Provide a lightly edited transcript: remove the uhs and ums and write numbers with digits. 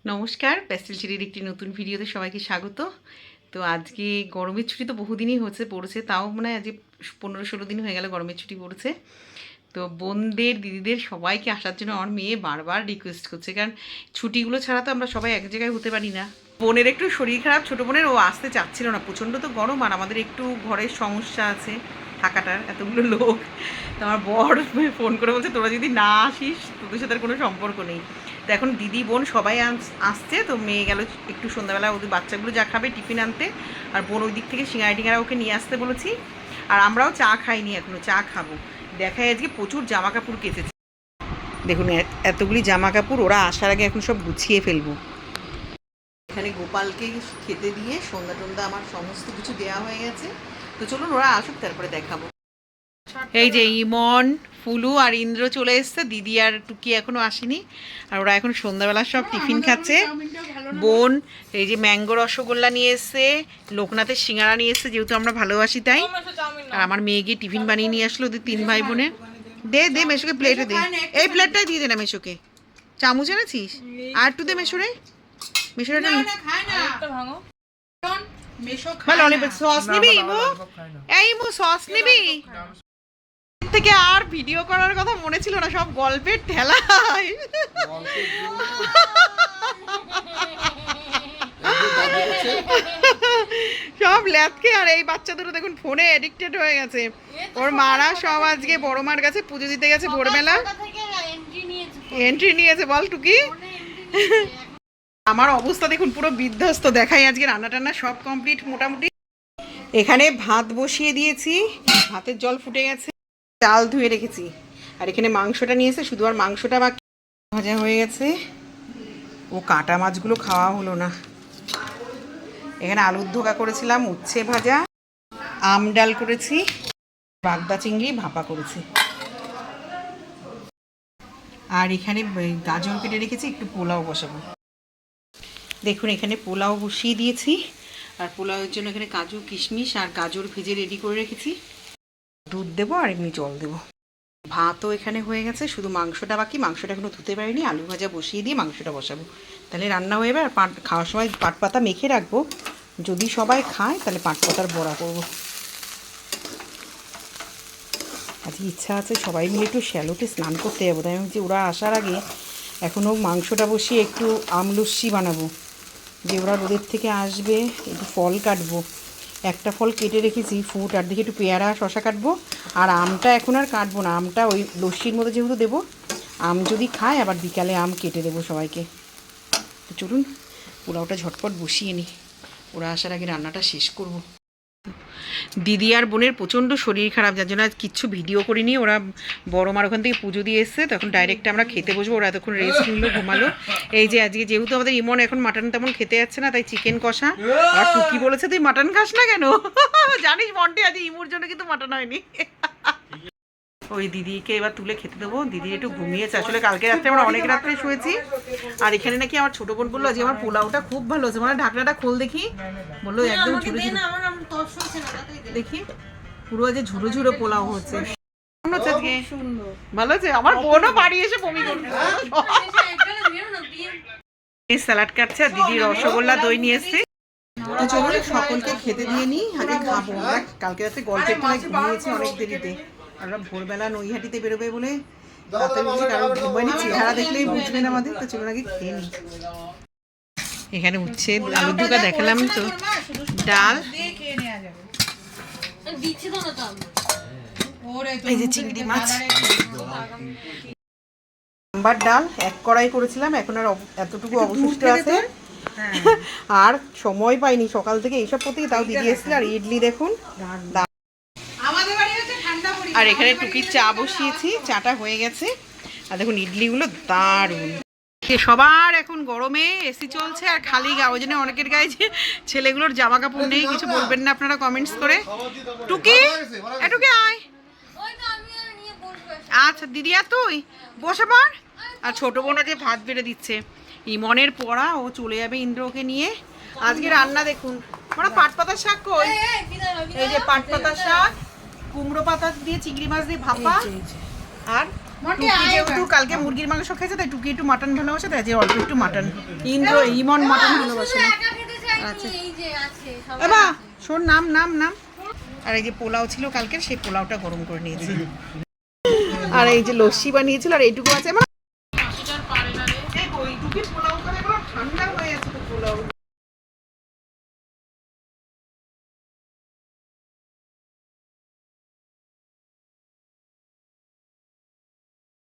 নমস্কার, প্যাস্টেল চিরির একটি নতুন ভিডিওতে সবাইকে স্বাগত। তো আজকে গরমের ছুটি তো বহুদিনই পড়েছে, তাও মনে হয় আজকে 15-16 দিন হয়ে গেল গরমের ছুটি পড়েছে। তো বোনদের, দিদিদের সবাইকে আসার জন্য আমার মেয়ে বারবার রিকোয়েস্ট করছে, কারণ ছুটিগুলো ছাড়া তো আমরা সবাই এক জায়গায় হতে পারি না। বোনের একটু শরীর খারাপ, ছোটো বোনের, ও আসতে চাচ্ছিল না, প্রচণ্ড তো গরম, আর আমাদের একটু ঘরের সমস্যা আছে থাকাটার, এতগুলো লোক। তো আমার বর ফোন করে বলছে তোরা যদি না আসিস তোদের সাথে আর কোনো সম্পর্ক নেই। তো এখন দিদি বোন সবাই আসছে, তো মেয়ে গেল একটু সন্ধ্যাবেলা ওদের বাচ্চাগুলো যা খাবে টিফিন আনতে, আর বোন ওই দিক থেকে সিঙ্গাড়া টিঙ্গারা ওকে নিয়ে আসতে বলেছি। আর আমরাও চা খাইনি, এখনও চা খাবো। দেখায় আজকে প্রচুর জামা কাপড় কেচেছে, দেখুন এতগুলি জামা কাপড়, ওরা আসার আগে এখন সব গুছিয়ে ফেলবো। এখানে গোপালকে খেতে দিয়ে সন্ধ্যা টন্ধা আমার সমস্ত কিছু দেওয়া হয়ে গেছে। তো চলুন ওরা আসুক, তারপরে দেখাবো। এই যে ইমন, ফুলু আর ইন্দ্র চলে এসছে, দিদি আর টুকি এখনো আসেনি। আর ওরা এখন সন্ধ্যাবেলা সব টিফিন খাচ্ছে। বোন এই যে ম্যাঙ্গো রসগোল্লা নিয়ে এসছে, লোকনাথের সিঙ্গারা নিয়ে এসছে, যেহেতু আমরা ভালোবাসি তাই। আর আমার মেয়ে গিয়ে টিফিন বানিয়ে নিয়ে আসলো ওদের 3 ভাই বোনে। দে দে মেশোকে প্লেটে দে, এই প্লেটটাই দিয়ে দে না মেশোকে। চামচ এনেছিস? আর একটু দে মেশোরে, মেশোরে সস নিবি? এই ইমু সস নিবি? থেকে আর ভিডিও করার কথা মনে ছিল না, সব গল্পের ঠেলায় সব ল্যাথকে। আর এই বাচ্চা দুটো দেখুন ফোনে এডিক্টেড হয়ে গেছে। ওর মারা সব আজকে বড় মার কাছে পুজো দিতে গেছে ভোরবেলা, এন্ট্রি নিয়েছে। বল টুকি, আমার অবস্থা দেখুন পুরো বিধ্বস্ত। দেখাই আজকে রান্না টান্না সব কমপ্লিট মোটামুটি। এখানে ভাত বসিয়ে দিয়েছি, ভাতের জল ফুটে গেছে, চাল ধুয়ে রেখেছি। আর এখানে মাংসটা নিয়েছে, শুধু আর মাংসটা বাকি। ভাজা হয়ে গেছে, ও কাটা মাছগুলো খাওয়া হলো না। এখানে আলুর ধোকা করেছিলাম, উচ্ছে ভাজা, আম ডাল করেছি, বাগদা চিংড়ি ভাপা করেছি। আর এখানে গাজর কেটে রেখেছি, একটু পোলাও বসাবো। দেখুন এখানে পোলাও বসিয়ে দিয়েছি। আর পোলাওয়ের জন্য এখানে কাজু কিশমিশ আর গাজর ভেজে রেডি করে রেখেছি। দুধ দেবো আর এমনি জল দেবো। ভাতও এখানে হয়ে গেছে, শুধু মাংসটা বাকি। মাংসটা এখনো ধুতে পারিনি, আলু ভাজা বসিয়ে দিয়ে মাংসটা বসাবো, তাহলে রান্না হয়ে যাবে। আর খাওয়ার সময় পাট পাতা মেখে রাখবো, যদি সবাই খায় তাহলে পাট পাতার বড়া করবো। আজকে ইচ্ছা আছে সবাই মিলে একটু শ্যালোতে স্নান করতে যাবো, তাই আমি যে ওরা আসার আগে এখনও মাংসটা বসিয়ে একটু আমলস্যি বানাবো। যে ওরা রোদের থেকে আসবে, একটু ফল কাটবো, একটা ফল কেটে রেখেছি ফুট, আর দিকে একটু পেয়ারা শশা কাটবো। আর আমটা এখন আর কাটবো না, আমটা ওই লস্যির মধ্যে যেহেতু দেবো, আম যদি খায় আবার বিকালে আম কেটে দেবো সবাইকে। তো চলুন পোলাওটা ঝটপট বসিয়ে নিই, ওরা আসার আগে রান্নাটা শেষ করব। দিদি আর বোনের প্রচণ্ড শরীর খারাপ, যার জন্য আজ কিচ্ছু ভিডিও করিনি। ওরা বড় মার ওখান থেকে পুজো দিয়ে এসছে, তখন ডাইরেক্ট আমরা খেতে বসবো। ওরা এতক্ষণ রেস্ট নিল, ঘুমালো। এই যে আজকে যেহেতু আমাদের ইমন এখন মাটন তেমন খেতে যাচ্ছে না, তাই চিকেন কষা। আর টুকি বলেছে তুই মাটন খাস না কেন? জানিস মন্টে আজ ইমুর জন্য কিন্তু মাটন হয়নি। ওই দিদিকে এবার তুলে খেতে দেবো। দিদি একটু ঘুমিয়েছে, আসলে কালকে রাত্রে আমরা অনেক রাত্রে শুয়েছি। আর এখানে নাকি আমার ছোটো বোন বললো আজকে আমার পোলাওটা খুব ভালো হয়েছে, মানে ঢাকনাটা খোল দেখি, বললো একদম ঝুড়ো ঝুড়ো। দেখি পুরো আজ ঝুড়ো ঝুড়ো পোলাও হচ্ছে। ভালো আছে? আমার বোনও বাড়ি এসে বমি করবে। স্যালাড কাটছে, আর দিদি রসগোল্লা দই নিয়ে এসছে। তো চলুন সকলকে খেতে দিয়ে নিই, আগে খাবো। আমরা কালকে রাতে গল্পের টলায় ঘুমিয়েছি অনেক দেরিতে। আমরা ভোরবেলা নৈহাটিতে বেরোবে বলে ঘুমাইনি, চেহারা দেখলেই বুঝবেন আমাদের। তো চলুন আগে খেয়ে নিই। এখানে উচ্ছে আলুর ধোকা দেখালাম, তো ডাল, এই যে চিংড়ি মাছ, সাম্বার ডাল, এক কড়াই করেছিলাম, এখন আর এতটুকু অবশিষ্ট আছে। আর সময় পাইনি সকাল থেকে এইসব করতে, তাও দিদি এসেছিল। আর ইডলি দেখুন, আর এখানে টুকির চা বসিয়েছি, চাটা হয়ে গেছে। আর দেখুন ইডলিগুলো দারুণ। সবার এখন গরমে এসি চলছে আর খালি গা, ওই জন্য অনেকের গায়ে যে ছেলেগুলোর জামা কাপড় নেই। কিছু বলবেন না আপনারা কমেন্টস করে। টুকি এটুকি আয়, আচ্ছা দিদি আর তুই বসে পড়। আর ছোটো বোনা যে ভাত বেড়ে দিচ্ছে, ইমনের পড়া, ও চলে যাবে ইন্দ্রকে নিয়ে। আজকে রান্না দেখুন, মানে পাট পাতার শাক, কই এই যে পাট পাতার শাক, কুমড়ো পাতা দিয়ে চিংড়ি মাছ দিয়ে ভাপা, আর টুকি যেহেতু কালকে মুরগির মাংস খেয়েছে তাই টুকি একটু মাটন ভালোবাসে, তাই যে অল্প একটু মাটন। ইন্দ্র ইমন মাটন ভালোবাসে না। আচ্ছা বাবা শোন, নাম নাম নাম। আর এই যে পোলাও ছিল কালকের, সেই পোলাওটা গরম করে নিয়েছি। আর এই যে লস্যি বানিয়েছিল, আর এইটুকু আছে আমার।